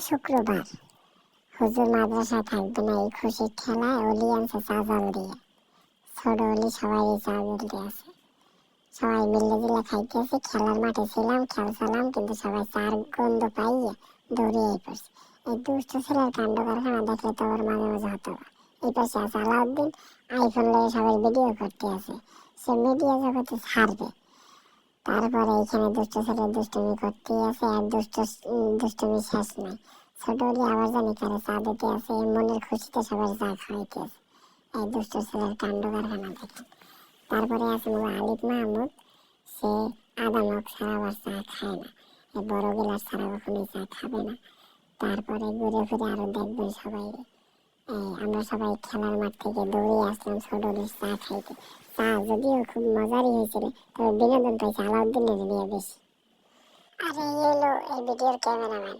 শুক্রবার। হুজুর মাদ্রাসায় থাকবে না, এই খুশির খেলায় অলি আনছে চাজল দিয়ে। ছোট অলি সবাই চাজল দিয়ে আছে, সবাই মিলে জিলে খাইতেছে। খেলার মাঠে ছিলাম, খেলছিলাম, কিন্তু সবাই চার গন্ধ পাইয়ে দৌড়িয়ে পড়ছে। এই দুষ্ট ছেলের কাণ্ড কারখানা দেখলে তো ওর মাঝে মাঝে হতো। এই পাশে আছে আলাউদ্দিন, আইফোন লয়ে সবাই ভিডিও করতে আছে। সে মিডিয়া জগতে ছাড়বে। তারপরে এখানে দুষ্ট ছেলে দুষ্টুমি করতে আছে, আর দুষ্টুমি শেষ নাই। ছোট অলি আবার জানি কারে চা দিতে আছে, এই মনের খুশিতে সবার চা খাওয়াইতে আছে। এই দুষ্ট ছেলের কাণ্ড কারখানা দেখেন। তারপরে আছে আলিফ মাহমুদ, সে আদামক ছাড়া আবার চা খায় না, এই বড় গিলাস ছাড়া কখনোই চা খাবে না। তারপরে ঘুরে ফিরে আরো দেখবেন সবাই, আমরা সবাই খেলার মাঠ থেকে দৌড়ে আসলাম ছোট চা খাইতে। চা যদিও খুব মজারই হয়েছিল, তবে বিনোদন পাইছে আলাউদ্দিনের নিয়ে বেশি। আর এই হলো এই ভিডিওর ক্যামেরাম্যান।